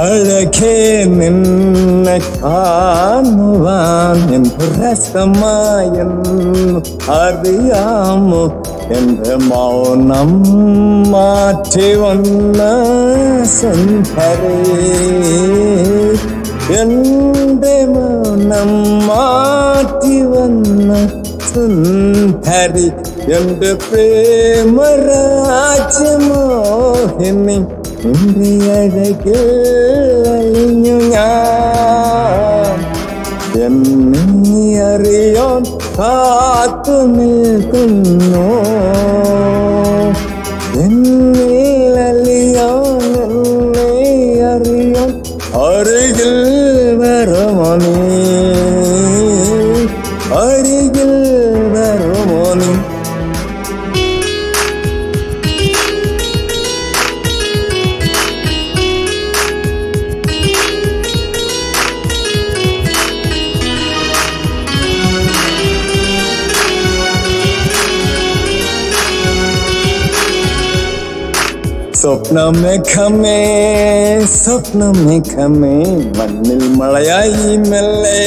അഴകേ നിന്നെ കാണുവാൻ എന്ത് രസമായെന്ന് അറിയാമോ? എന്റെ മൗനം മാറ്റി വന്ന സുന്ദരി, എന്റെ മൗനം മാറ്റി വന്ന സുന്ദരി, എന്റെ പ്രേമരാജമോഹിനി, നിന്റെ അഴകിൽ അലിഞ്ഞു ഞാൻ. എന്നെ അറിയാൻ കാത്തു നിൽക്കുന്നു, എന്നെ അലിയാൻ, എന്നെ അറിയാൻ അരികിൽ വരുമോ നീ, അരികിൽ വരുമോ നീ. സ്വപ്നമേഘമേ സ്വപ്നമേഘമേ, മണ്ണിൽ മഴയായി മെല്ലെ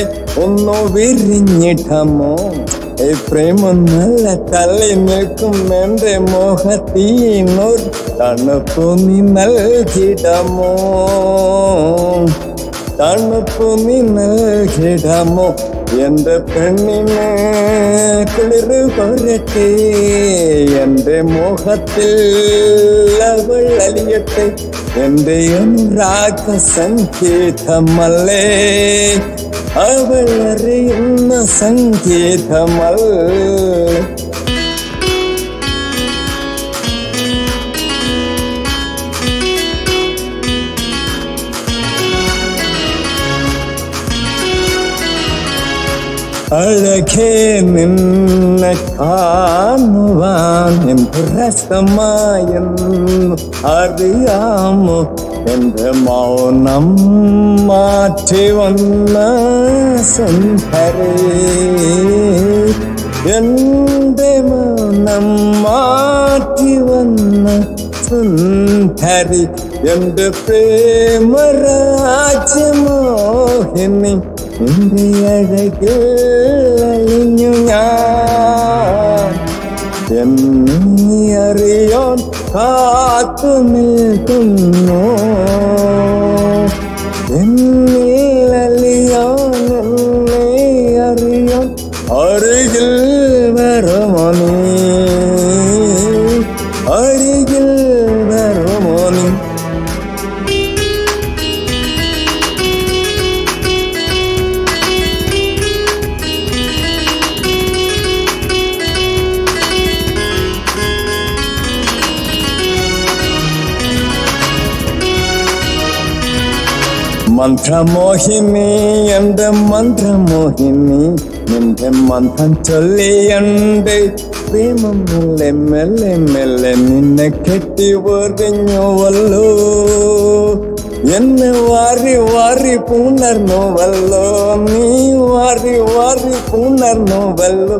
ഒന്നു വിരിഞ്ഞിടമോ? ഈ പ്രേമം നല്ല തള്ളി നിൽക്കും എന്റെ മോഹത്തീനൊരു തണുപ്പു നീ നൽകിടമോ? തണുപ്പു നീ നൽകിടമോ? എന്റെ പെണ്ണിനെ കുളിര് കൊരട്ടെ, എന്റെ മോഹത്തിൽ അവൾ അലിയട്ടെ. എന്റെ അനുരാഗ സംഗീതമല്ലേ അവൾ അറിയുന്ന സംഗീതമല്ലേ. അഴകേ നിന്നെ കാണുവാൻ എന്ത് രസമായെന്ന് അറിയാമോ? എന്റെ മൗനം മാറ്റി വന്ന സുന്ദരി, എന്റെ മൗനം മാറ്റി വന്ന സുന്ദരി, എന്റെ പ്രേമരാജമോഹിനി, നിന്റെ അഴകിൽ അലിഞ്ഞു ഞാൻ. എന്നെ അറിയാൻ കാത്തു നിൽക്കുന്നു, എന്നെ അലിയാൻ, എന്നെ അറിയാൻ അരികിൽ വരുമോ നീ, അരികിൽ വരുമോ നീ. മന്ത്രമോഹിനി, എന്റെ മന്ത്രമോഹിനി, നിന്റെ മന്ത്രം ചൊല്ലിയണ്ട് പ്രേമം മെല്ലെ മെല്ലെ മെല്ലെ നിന്നെ കെട്ടി ഒറിഞ്ഞുവല്ലോ. എന്നെ വാരി വാരി പുണർന്നുവല്ലോ, നീ വാരി വാരി പുണർന്നുവല്ലോ.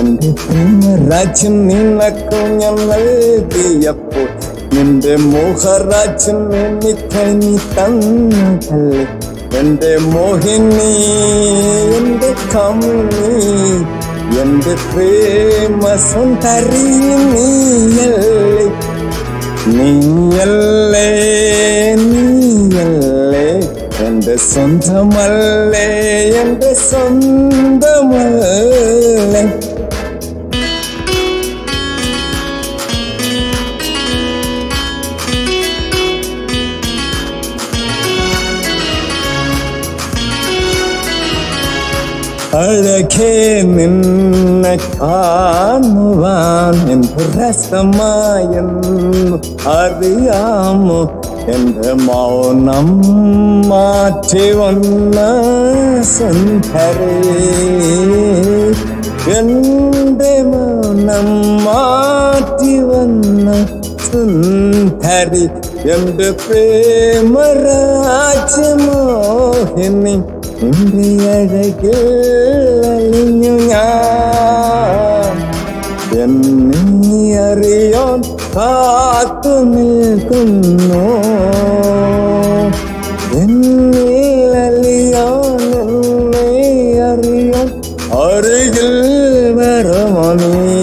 എന്റെ പ്രേമരാജ്യം നിനക്കു ഞാൻ നൽകിയപ്പോൾ, നിന്റെ മോഹരാജ്യം എനിക്ക് നീ തന്നതല്ലേ. എന്റെ മോഹിനി, എന്റെ കമിനി, എന്റെ പ്രേമ സുന്ദരി, നീയല്ലേ നീയല്ലേ നീയല്ലേ, എന്റെ സ്വന്തമല്ലേ, എന്റെ സ്വന്തമല്ലേ. അഴകേ നിന്നെ കാണുവാൻ എന്ത് രസമായെന്ന് അറിയാമോ? എന്റെ മൗനം മാറ്റി വന്ന സുന്ദരി, എന്റെ മൗനം മാറ്റി വന്ന സുന്ദരി, എന്റെ പ്രേമരാജമോഹിനി, നിന്റെ അഴകിൽ അലിഞ്ഞു ഞാൻ. എന്നെ അറിയാൻ കാത്തു നിൽക്കുന്നു, നീ